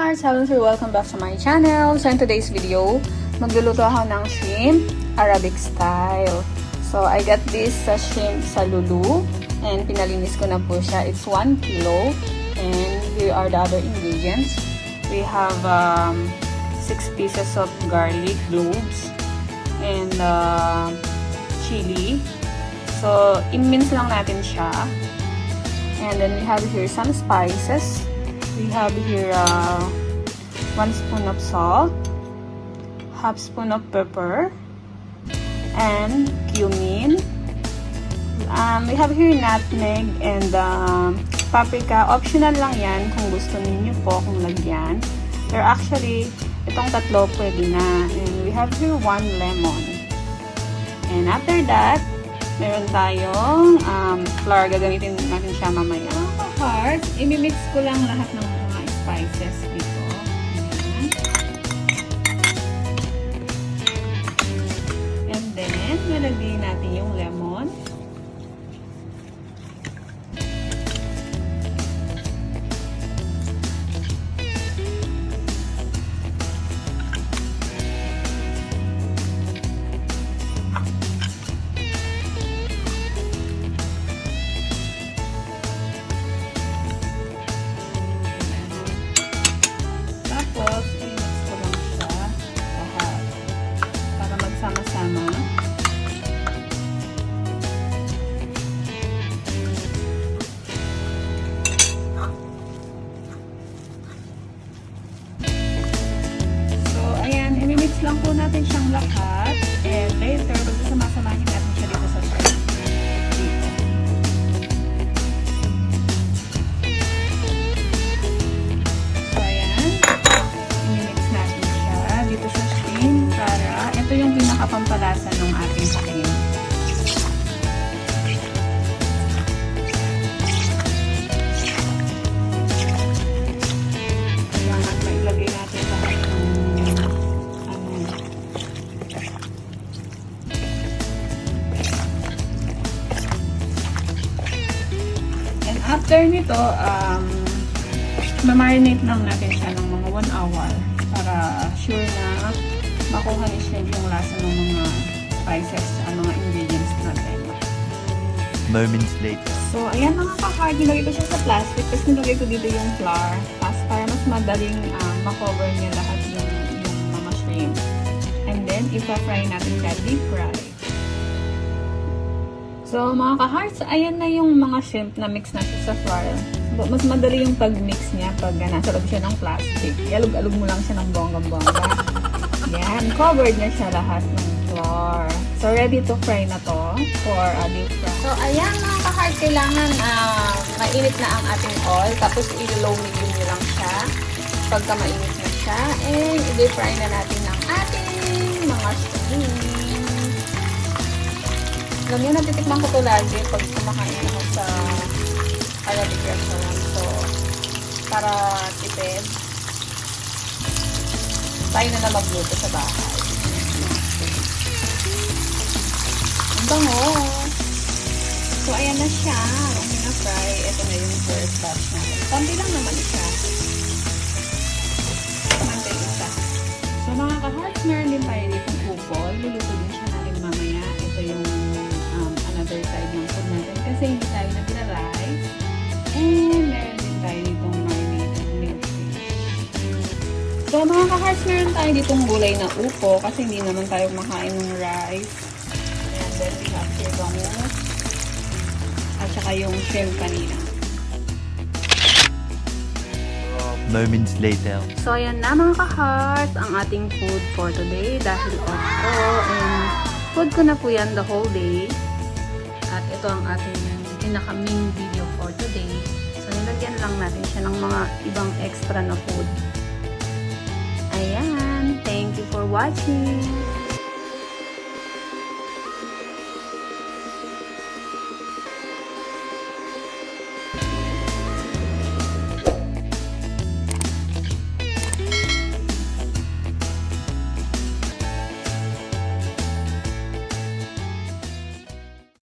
ka-hearts! Hello sir, welcome back to my channel. So in today's video, magluluto ako ng shrimp Arabic style. So I got this shrimp sa Lulu and pinalinis ko na po siya. It's 1 kilo and here are the other ingredients. We have 6 pieces of garlic cloves and chili. So i-mince lang natin siya. And then we have here some spices. We have here 1 spoon of salt, half spoon of pepper, and cumin. We have here nutmeg and paprika. Optional lang yan kung gusto niyo po kung lagyan. Pero actually, itong tatlo pwede na. And we have here 1 lemon. And after that, meron tayong flour. Gagamitin natin siya mamaya. Heart, imimix ko lang lahat ng mga spices dito. And then, malagay natin yung lemon. Tapos, i-mix ko lang siya lahat para magsama-sama. So, ayan, i-mix lang po natin siyang lahat and later, magsasama-samahin natin siya dito sa shrimp. Ito yung pinakapampalasa ng ating shrimp. Kailangan mailagay natin lahat ng And after nito, ma-marinate lang natin siya ng mga 1 hour para sure na makuha ni shrimp yung lasa ng mga spices at mga ingredients natin. Moments later. So, ayan mga ka-heart, nilagay ko siya sa plastic tapos nilagay ko dito yung flour tapos para mas madaling makover niya lahat yung mga shrimp. And then, ipa-fry natin siya, deep fry. So, mga ka-hearts, ayan na yung mga shrimp na mix na siya sa flour. Mas madali yung pag-mix niya pag nasa loob siya ng plastic. Ialog-alog mo lang siya ng bonggang-bongga. Yan, covered na siya lahat ng flour. So, ready to fry na to for a deep fry. So, ayan mga ka-heart, kailangan mainit na ang ating oil. Tapos, i-low medium nyo lang siya. Pagka mainit na siya. And, i-deep fry na natin ang ating mga shrimp. Alam nyo, natitikman ko to lagi pag kumakain ako sa Arabic restaurant. So, para tipid, tayo na magluto sa bahay. Ang bango! So, ayan na siya. Okay na fry. Ito na yung first batch natin. Konti lang naman siya. Mantay isa. So, mga ka-hearts, meron din tayo ditong upol. Luluto din siya natin mamaya. Ito yung another side ng food natin. Kasi hindi tayo nagla-rice. And meron din tayo ditong marinated milk fish. So, mga ka-hearts, meron tayo ditong gulay na upo kasi hindi naman tayo makain ng rice. And then, we have here bangus. At saka yung shrimp kanina. Moments later. So, ayan na mga ka-hearts, ang ating food for today. Dahil off ko. And food ko na po yan the whole day. At ito ang ating pinaka-main video for today. So, nilagyan lang natin siya ng mga ibang extra na food. Ayan. Thank you for watching.